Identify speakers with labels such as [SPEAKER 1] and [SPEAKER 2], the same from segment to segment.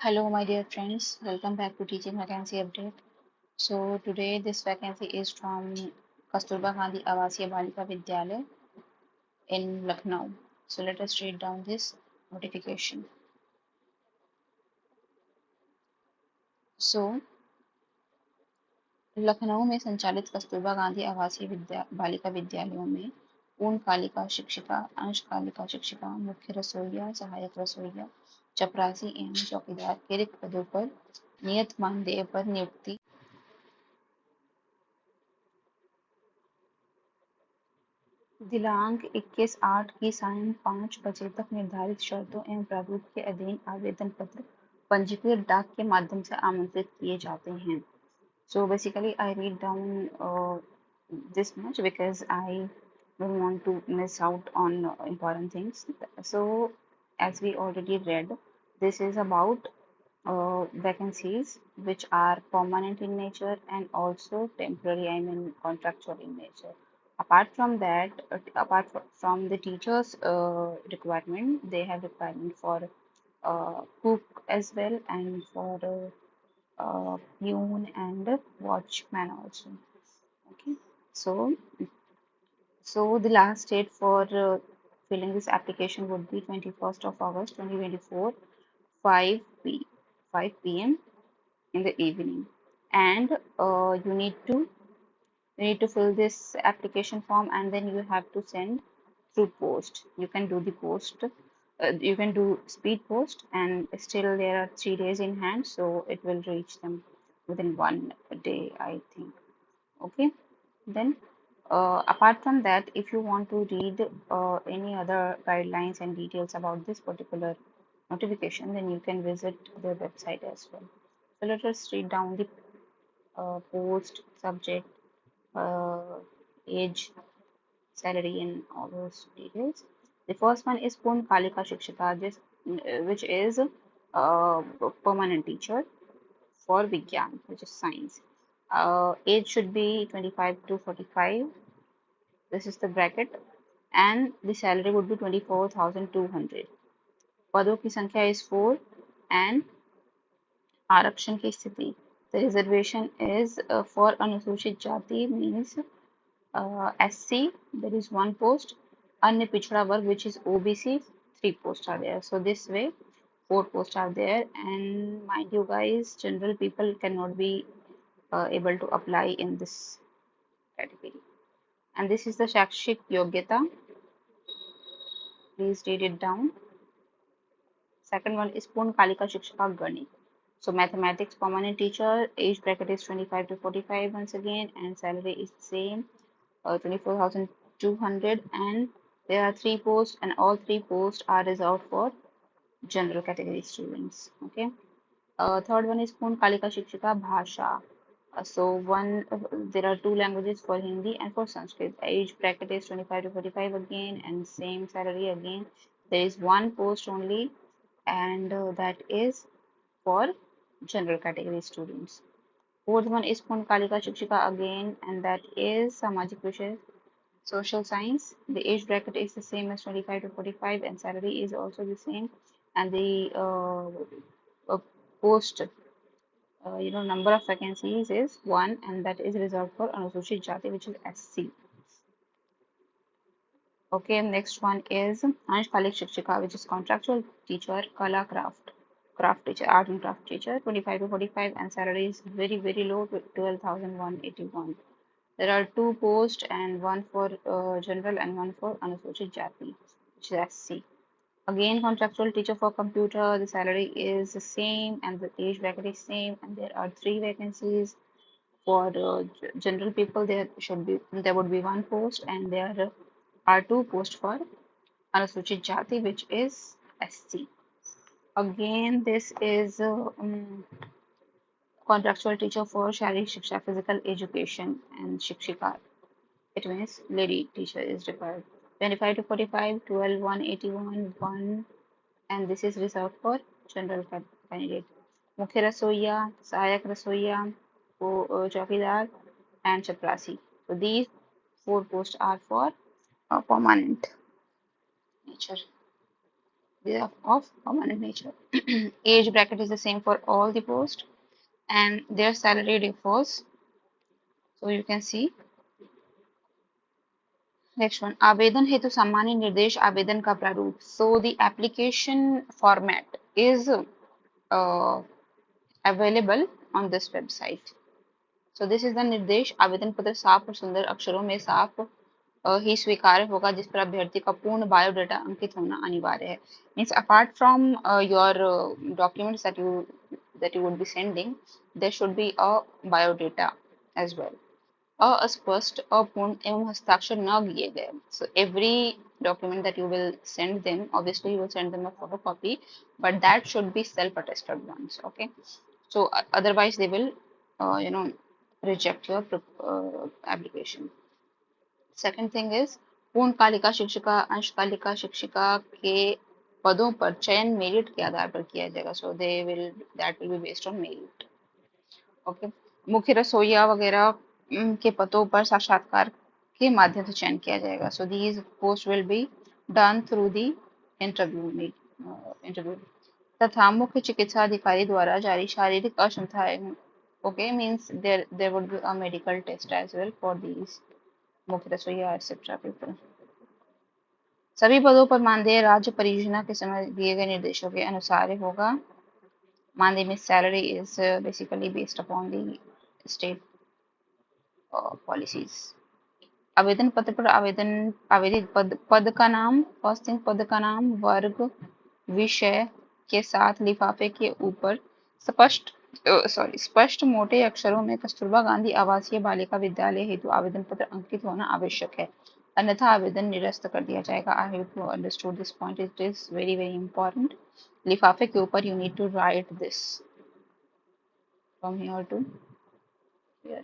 [SPEAKER 1] Hello, my dear friends. Welcome back to Teaching Vacancy Update. So today this vacancy is from Kasturba Gandhi Avasiya Balika Vidyalaya in Lucknow. So let us read down this notification. So Lucknow में संचालित कस्तूरबा गांधी आवासीय बालिका विद्यालयों में पूर्णकालिका शिक्षिका, अंशकालिका शिक्षिका, मुख्य रसोइया, सहायक रसोइया, चपरासी एवं चौकीदार के रिक्त पदों पर नियत मानदेय पर नियुक्ति दिनांक 21/8 की सायं 5 बजे तक निर्धारित शर्तों एवं प्रारूप के अधीन आवेदन पत्र पंजीकृत डाक के माध्यम से आमंत्रित किए जाते हैं. So basically, I read down this much because I don't want to miss out on important things. So, as we already read, this is about vacancies which are permanent in nature and also temporary, I mean contractual in nature. Apart from that, from the teachers' requirement, they have requirement for cook as well and for peon and watchman also. Okay, so the last date for filling this application would be 21st of August 2024, 5 p 5 p.m. in the evening, and you need to fill this application form and then you have to send through post. You can do the post. You can do speed post, and still there are 3 days in hand, so it will reach them within one day, I think. Okay, then apart from that, if you want to read any other guidelines and details about this particular notification, then you can visit their website as well. So let us read down the post, subject, uh, age, salary, and all those details. The first one is Pun Kalika Shikshika, which is a permanent teacher for Vigyan, which is science. Age should be 25 to 45. This is the bracket, and the salary would be 24,200. पदों की संख्या is 4, and आरक्षण की स्थिति. The reservation is for अनुसूचित जाति means SC, there is one post. अन्य पिछड़ा वर्ग, which is OBC, 3 posts are there. So this way 4 posts are there, and mind you guys, general people cannot be able to apply in this category. And this is the Shakshik Yogyata. Please read it down. Second one is Purn Kalika Shikshaka Ganit. So mathematics permanent teacher, age bracket is 25 to 45 once again, and salary is same, 24,200, and there are 3 posts, and all 3 posts are reserved for general category students. Okay. Third one is Purn Kalika Shikshika Bhasha. So there are 2 languages for Hindi and for Sanskrit. Age bracket is 25 to 45 again, and same salary again. There is one post only, and that is for general category students. Fourth one is Purn Kalika Shikshika again, and that is Samajik Vishaya, social science. The age bracket is the same as 25 to 45, and salary is also the same, and the post number of vacancies is 1, and that is reserved for Anusuchit Jati, which is SC. Okay, next one is Anshkalik Shikshika, which is contractual teacher, Kala craft teacher, art and craft teacher, 25 to 45, and salary is very, very low, 12,181. There are 2 posts, and one for general and one for Anusuchit Jati, which is SC. Again, contractual teacher for computer, the salary is the same and the age bracket is same, and there are 3 vacancies. For general people, there would be one post, and there are 2 posts for Anusuchit Jati, which is SC. Again, this is contractual teacher for Sharik Shiksha, physical education, and Shikshika. It means lady teacher is required. 25 to 45, 12,181, 1, and this is reserved for general candidate. मुख्य रसोइया, सहायक रसोइया, चौकीदार, and chaprasi. So these 4 posts are for permanent nature. of permanent nature. Age bracket is the same for all the posts, and their salary differs. So you can see. Next one, आवेदन हेतु सामान्य निर्देश आवेदन का प्रारूप. So the application format is available on this website. So this is the निर्देश. आवेदन पत्र साफ और सुंदर अक्षरों में साफ ही स्वीकार्य होगा, जिस पर अभ्यर्थी का पूर्ण बायोडाटा अंकित होना अनिवार्य है. Means apart from your documents that you would be sending, there should be a biodata as well. अस्पष्ट, अपूर्ण एवं हस्ताक्षर न किए गए. So every document that you will send them, obviously you will send them a photocopy, but that should be self-attested ones. Okay, so otherwise they will reject your application. Second thing is पूर्णकालिका शिक्षिका, अंशकालिका शिक्षिका के पदों पर चयन merit के आधार पर किया जाएगा. So they will that will be based on merit. Okay, मुख्य रसोइया वगैरह के पदों पर साक्षात्कार के माध्यम से चयन किया जाएगा. So these post will be done through the interview. तथा मुख्य चिकित्सा अधिकारी द्वारा जारी शारीरिक अक्षमताएं. Okay, means there would be a medical test as well for these मुख्य रसोइया एक्सेट्रा पीपल. सभी पदों पर मानदेय राज्य परियोजना के समय दिए गए निर्देशों के अनुसार होगा. मानदेय में salary is basically based upon the state policies. आवेदन पत्र पर आवेदित पद का नाम. फर्स्ट थिंग, पद का नाम, वर्ग, विषय के साथ लिफाफे के ऊपर स्पष्ट मोटे अक्षरों में कस्तूरबा गांधी आवासीय बालिका विद्यालय हेतु आवेदन पत्र अंकित होना आवश्यक है, अन्यथा आवेदन निरस्त कर दिया जाएगा. I hope you understood this point. It is very very important. लिफाफे के ऊपर you need to write this from here to here.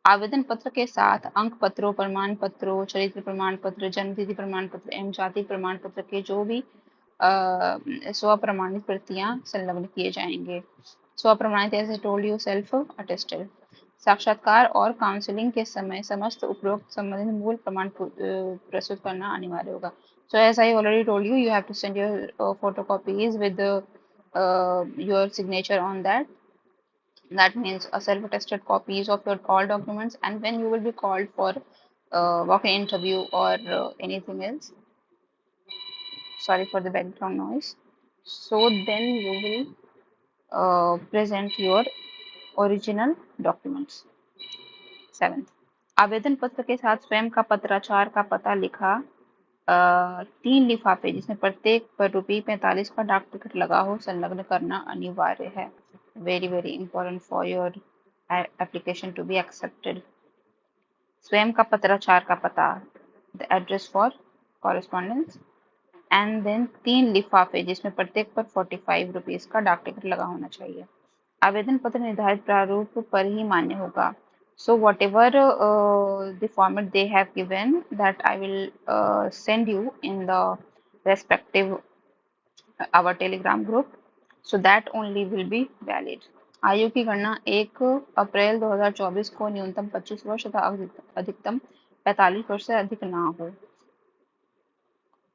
[SPEAKER 1] आवेदन पत्र के साथ अंक पत्रों, प्रमाण पत्रों, चरित्र प्रमाण पत्र, जन्मतिथि प्रमाण पत्र एवं जाति प्रमाण पत्र के जो भी स्वप्रमाणित प्रतियां संलग्न किए जाएंगे. स्वप्रमाणित as I told you, self attested. साक्षात्कार और काउंसलिंग के समय समस्त उपरोक्त संबंधित मूल प्रमाण प्रस्तुत करना अनिवार्य होगा. So as I already told you, you have to send your photocopies with your signature on that. That means a self-attested copies of your all documents, and when you will be called for walk-in interview or anything else, sorry for the background noise, so then you will present your original documents. 7th, आवेदन पत्र के साथ स्वयं का पत्राचार का पता लिखा 3 लिफाफे जिसमें प्रत्येक पर ₹45 का डाक टिकट लगा हो संलग्न करना अनिवार्य है. Very very important for your application to be accepted. स्वयं का पत्राचार का पता, the address for correspondence, and then 3 लिफाफे जिसमें प्रत्येक पर ₹45 का डाक टिकट लगा होना चाहिए. आवेदन पत्र निर्धारित प्रारूप पर ही मान्य होगा. So whatever the format they have given, that I will send you in the respective our telegram group, so that only will be valid. आयु की गणना 1 अप्रैल 2024 को न्यूनतम 25 वर्ष तथा अधिकतम 45 वर्ष से अधिक ना हो.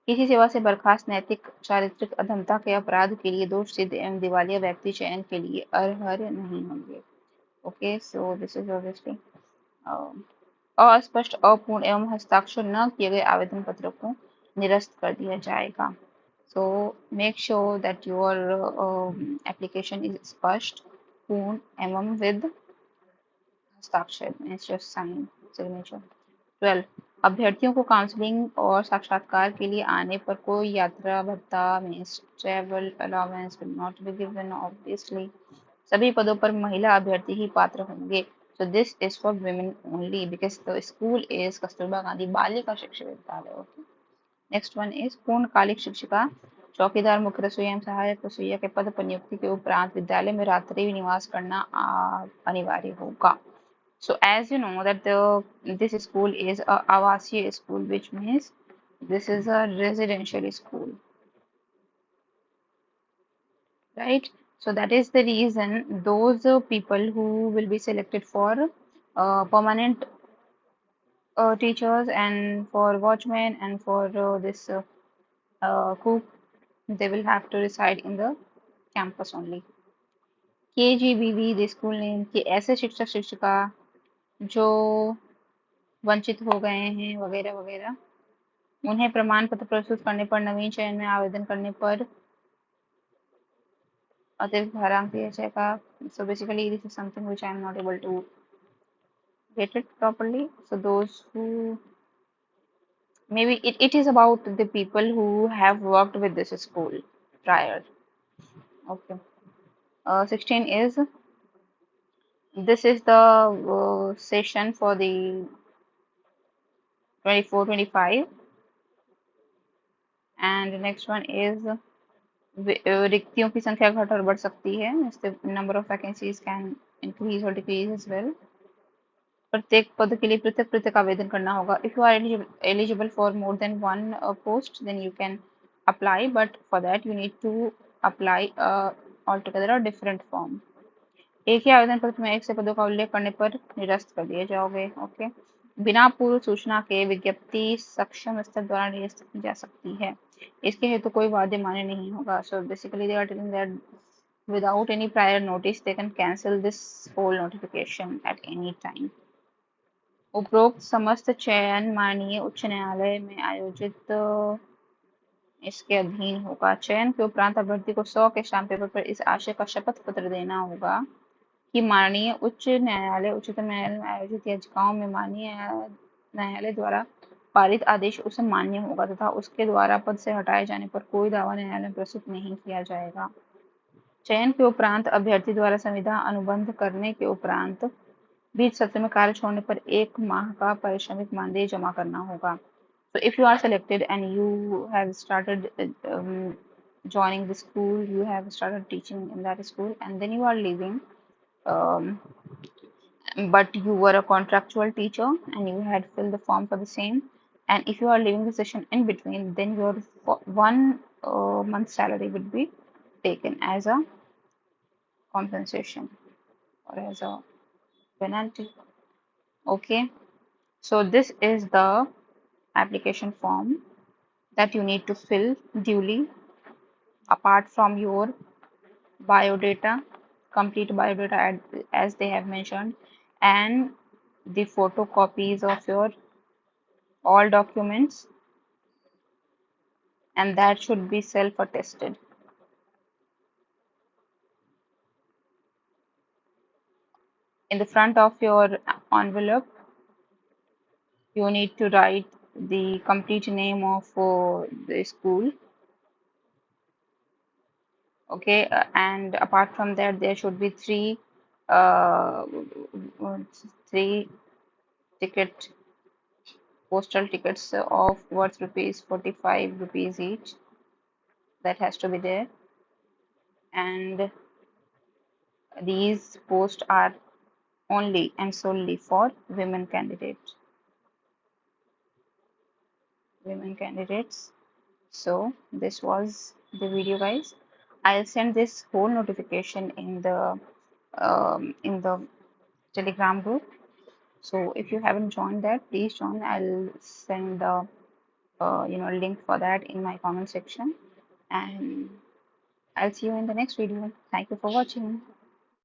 [SPEAKER 1] किसी सेवा से बर्खास्त नैतिक चारित्रिक अधमता के अपराध के लिए दोष सिद्ध एवं दिवालिया व्यक्ति चयन के लिए अर्ह नहीं होंगे. Okay, so this is obviously अस्पष्ट, अपूर्ण एवं हस्ताक्षर न किए गए आवेदन पत्रों को निरस्त कर दिया जाएगा. So make sure that your application is स्पष्ट, पूर्ण एवं with हस्ताक्षर, means your sign, signature. 12, अभ्यर्थियों को काउंसलिंग और साक्षात्कार के लिए आने पर कोई यात्रा भत्ता means travel allowance will not be given obviously. सभी पदों पर महिला अभ्यर्थी ही पात्र होंगे. So this is for women only because the school is Kasturba Gandhi बालिका शिक्षा विद्यालय. Okay. नेक्स्ट वन इज पूर्णकालिक शिक्षिका, चौकीदार, मुख्य रसोईया एवं सहायक रसोईया के पद पर नियुक्ति के उपरांत विद्यालय में रात्रि निवास करना अनिवार्य होगा. So as you know that this school is a आवासीय school, which means this is a residential school, right? So that is the reason those people who will be selected for permanent teachers and for watchmen and for this cook they will have to reside in the campus only. KGBV the school name, कि ऐसे शिक्षक शिक्षिका जो वंचित हो गए हैं वगैरह वगैरह, उन्हें प्रमाण पत्र प्रस्तुत करने पर नवीन चयन में आवेदन करने पर अतिरिक्त भारांक दिया जाएगा. So basically this is something which I am not able to get it properly. So those who, maybe it is about the people who have worked with this school prior. Okay. 16 is, this is the session for the 24-25, and the next one is रिक्तियों की संख्या घट और बढ़ सकती है. Number of vacancies can increase और decrease as well. प्रत्येक पद के लिए पृथक पृथक आवेदन करना होगा. If you are eligible for more than one post then you can apply, but for that you need to apply all together a different form. एक ही आवेदन पत्र में एक से पदों का उल्लेख करने पर निरस्त कर दिए जाओगे. ओके. बिना पूर्व सूचना के विज्ञप्ति सक्षम स्तर द्वारा निरस्त की जा सकती है. इसके हेतु कोई वाद्य मान्य नहीं होगा. So basically they are telling that without any prior notice they can cancel this whole notification at any time. उपरोक्त समस्त चयन माननीय उच्च न्यायालय में आयोजित इसके अधीन होगा. चयन के उपरांत अभ्यर्थी को 100 के स्टाम्प पेपर पर इस आशय का शपथ पत्र देना होगा कि माननीय उच्च न्यायालय उच्चतम न्यायालय में आयोजित याचिकाओं में माननीय न्यायालय द्वारा पारित आदेश उसे मान्य होगा तथा उसके द्वारा पद से हटाए जाने पर कोई दावा न्यायालय में प्रस्तुत नहीं किया जाएगा. चयन के उपरांत अभ्यर्थी द्वारा संविदा अनुबंध करने के उपरांत बीच सत्र में कार्य छोड़ने पर 1 माह का पारिश्रमिक मानदेय जमा करना होगा. So if you are selected and you have started joining the school, you have started teaching in that school, and then you are leaving, um, but you were a contractual teacher and you had filled the form for the same, and if you are leaving the session in between, then your 1 month salary would be taken as a compensation or as a penalty. Okay, so this is the application form that you need to fill duly, apart from your biodata, complete biodata as they have mentioned, and the photocopies of your all documents, and that should be self-attested. In the front of your envelope, you need to write the complete name of the school. Okay, and apart from that, there should be uh, three ticket postal tickets of worth rupees 45 rupees each. That has to be there, and these posts are only and solely for women candidates. So this was the video, guys. I'll send this whole notification in the Telegram group. So if you haven't joined that, please join. I'll send the link for that in my comment section, and I'll see you in the next video. Thank you for watching.